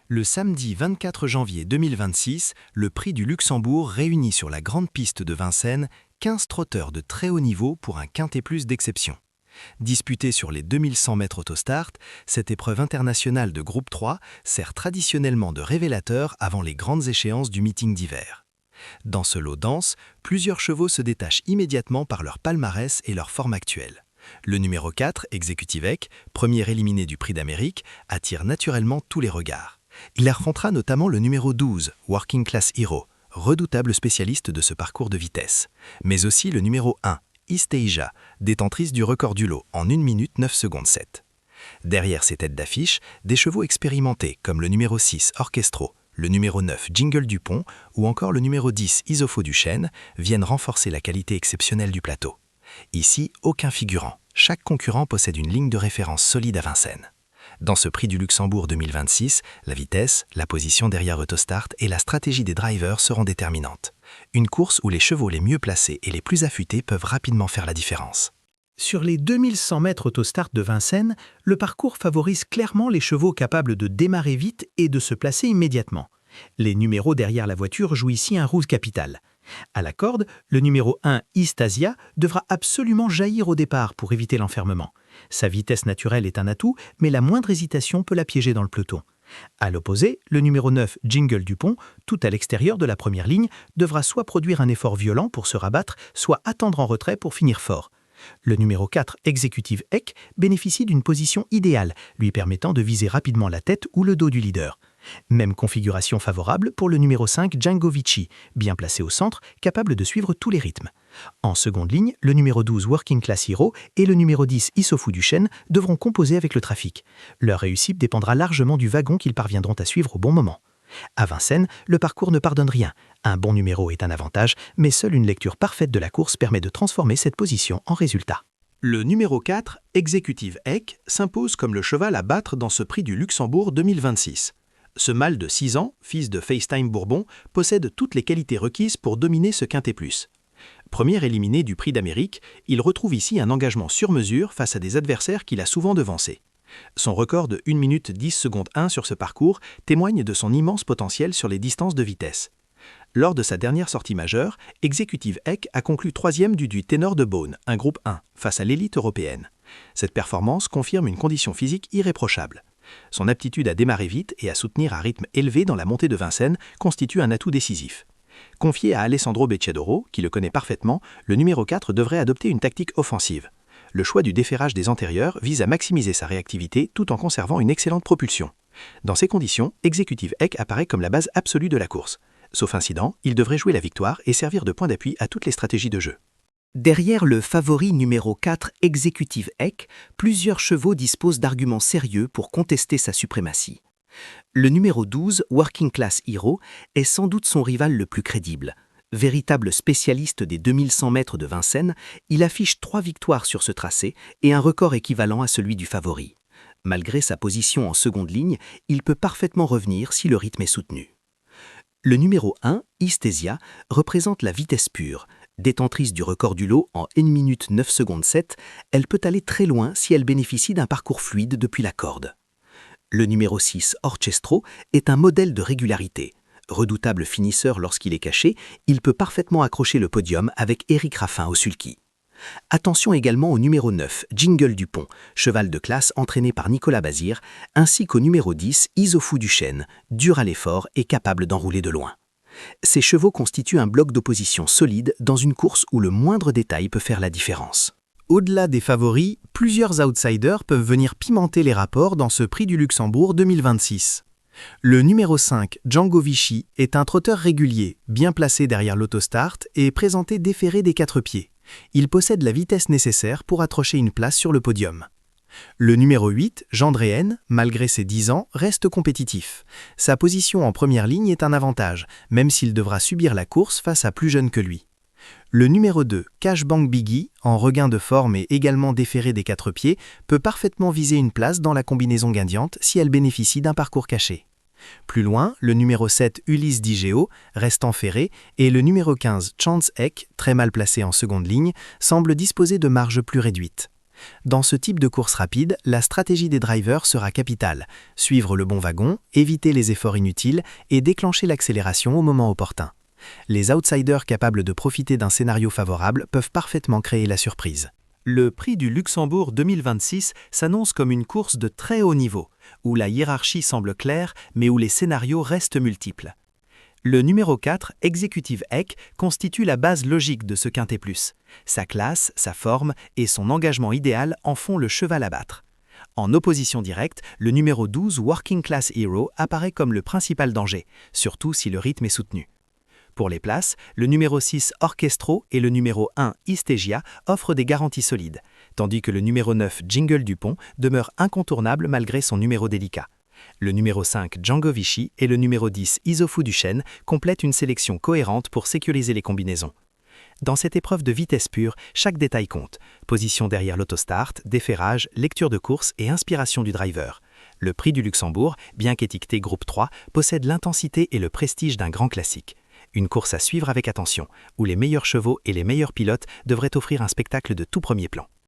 Le samedi 24 janvier 2026, le prix du Luxembourg réunit sur la grande piste de Vincennes 15 trotteurs de très haut niveau pour un quintet plus d'exception. Disputée sur les 2100 mètres autostart, cette épreuve internationale de groupe 3 sert traditionnellement de révélateur avant les grandes échéances du meeting d'hiver. Dans ce lot dense, plusieurs chevaux se détachent immédiatement par leur palmarès et leur forme actuelle. Le numéro 4, Executive Eck, premier éliminé du Prix d'Amérique, attire naturellement tous les regards. Il affrontera notamment le numéro 12, Working Class Hero, redoutable spécialiste de ce parcours de vitesse, mais aussi le numéro 1, East Asia, détentrice du record du lot en 1 minute 9 secondes 7. Derrière ces têtes d'affiche, des chevaux expérimentés comme le numéro 6, Orchestro, le numéro 9, Jingle Dupont ou encore le numéro 10, Isofo du Chêne viennent renforcer la qualité exceptionnelle du plateau. Ici, aucun figurant. Chaque concurrent possède une ligne de référence solide à Vincennes. Dans ce prix du Luxembourg 2026, la vitesse, la position derrière Autostart et la stratégie des drivers seront déterminantes. Une course où les chevaux les mieux placés et les plus affûtés peuvent rapidement faire la différence. Sur les 2100 mètres Autostart de Vincennes, le parcours favorise clairement les chevaux capables de démarrer vite et de se placer immédiatement. Les numéros derrière la voiture jouent ici un rôle capital. À la corde, le numéro 1, East Asia, devra absolument jaillir au départ pour éviter l'enfermement. Sa vitesse naturelle est un atout, mais la moindre hésitation peut la piéger dans le peloton. À l'opposé, le numéro 9, Jingle Dupont, tout à l'extérieur de la première ligne, devra soit produire un effort violent pour se rabattre, soit attendre en retrait pour finir fort. Le numéro 4, Executive Eck, bénéficie d'une position idéale, lui permettant de viser rapidement la tête ou le dos du leader. Même configuration favorable pour le numéro 5, Django Vici, bien placé au centre, capable de suivre tous les rythmes. En seconde ligne, le numéro 12, Working Class Hero, et le numéro 10, Isofo du Chêne, devront composer avec le trafic. Leur réussite dépendra largement du wagon qu'ils parviendront à suivre au bon moment. À Vincennes, le parcours ne pardonne rien. Un bon numéro est un avantage, mais seule une lecture parfaite de la course permet de transformer cette position en résultat. Le numéro 4, Executive Eck, s'impose comme le cheval à battre dans ce prix du Luxembourg 2026. Ce mâle de 6 ans, fils de FaceTime Bourbon, possède toutes les qualités requises pour dominer ce quintet plus. Premier éliminé du Prix d'Amérique, il retrouve ici un engagement sur mesure face à des adversaires qu'il a souvent devancés. Son record de 1 minute 10 secondes 1 sur ce parcours témoigne de son immense potentiel sur les distances de vitesse. Lors de sa dernière sortie majeure, Executive Eck a conclu 3e du Ténor de Beaune, un groupe 1, face à l'élite européenne. Cette performance confirme une condition physique irréprochable. Son aptitude à démarrer vite et à soutenir un rythme élevé dans la montée de Vincennes constitue un atout décisif. Confié à Alessandro Becciadoro, qui le connaît parfaitement, le numéro 4 devrait adopter une tactique offensive. Le choix du déferrage des antérieurs vise à maximiser sa réactivité tout en conservant une excellente propulsion. Dans ces conditions, Executive Eck apparaît comme la base absolue de la course. Sauf incident, il devrait jouer la victoire et servir de point d'appui à toutes les stratégies de jeu. Derrière le favori numéro 4, Executive Eck, plusieurs chevaux disposent d'arguments sérieux pour contester sa suprématie. Le numéro 12, Working Class Hero, est sans doute son rival le plus crédible. Véritable spécialiste des 2100 mètres de Vincennes, il affiche 3 victoires sur ce tracé et un record équivalent à celui du favori. Malgré sa position en seconde ligne, il peut parfaitement revenir si le rythme est soutenu. Le numéro 1, East Asia, représente la vitesse pure. Détentrice du record du lot en 1 minute 9 secondes 7, elle peut aller très loin si elle bénéficie d'un parcours fluide depuis la corde. Le numéro 6, Orchestro, est un modèle de régularité. Redoutable finisseur lorsqu'il est caché, il peut parfaitement accrocher le podium avec Éric Raffin au sulky. Attention également au numéro 9, Jingle Dupont, cheval de classe entraîné par Nicolas Bazir, ainsi qu'au numéro 10, Isofo du Chêne, dur à l'effort et capable d'enrouler de loin. Ces chevaux constituent un bloc d'opposition solide dans une course où le moindre détail peut faire la différence. Au-delà des favoris, plusieurs outsiders peuvent venir pimenter les rapports dans ce prix du Luxembourg 2026. Le numéro 5, Django Vici, est un trotteur régulier, bien placé derrière l'autostart et présenté déféré des 4 pieds. Il possède la vitesse nécessaire pour accrocher une place sur le podium. Le numéro 8, Gendréenne, malgré ses 10 ans, reste compétitif. Sa position en première ligne est un avantage, même s'il devra subir la course face à plus jeunes que lui. Le numéro 2, Cashbank Biggie, en regain de forme et également déféré des 4 pieds, peut parfaitement viser une place dans la combinaison gagnante si elle bénéficie d'un parcours caché. Plus loin, le numéro 7, Ulysse Digeo, reste enferré, et le numéro 15, Chance Eck, très mal placé en seconde ligne, semble disposer de marges plus réduites. Dans ce type de course rapide, la stratégie des drivers sera capitale. Suivre le bon wagon, éviter les efforts inutiles et déclencher l'accélération au moment opportun. Les outsiders capables de profiter d'un scénario favorable peuvent parfaitement créer la surprise. Le prix du Luxembourg 2026 s'annonce comme une course de très haut niveau, où la hiérarchie semble claire mais où les scénarios restent multiples. Le numéro 4, Executive Eck, constitue la base logique de ce Quintet Plus. Sa classe, sa forme et son engagement idéal en font le cheval à battre. En opposition directe, le numéro 12, Working Class Hero, apparaît comme le principal danger, surtout si le rythme est soutenu. Pour les places, le numéro 6, Orchestro, et le numéro 1, Istegia, offrent des garanties solides, tandis que le numéro 9, Jingle Dupont, demeure incontournable malgré son numéro délicat. Le numéro 5, Django Vichy, et le numéro 10, Isofu Duchesne, complètent une sélection cohérente pour sécuriser les combinaisons. Dans cette épreuve de vitesse pure, chaque détail compte. Position derrière l'autostart, déferrage, lecture de course et inspiration du driver. Le prix du Luxembourg, bien qu'étiqueté groupe 3, possède l'intensité et le prestige d'un grand classique. Une course à suivre avec attention, où les meilleurs chevaux et les meilleurs pilotes devraient offrir un spectacle de tout premier plan.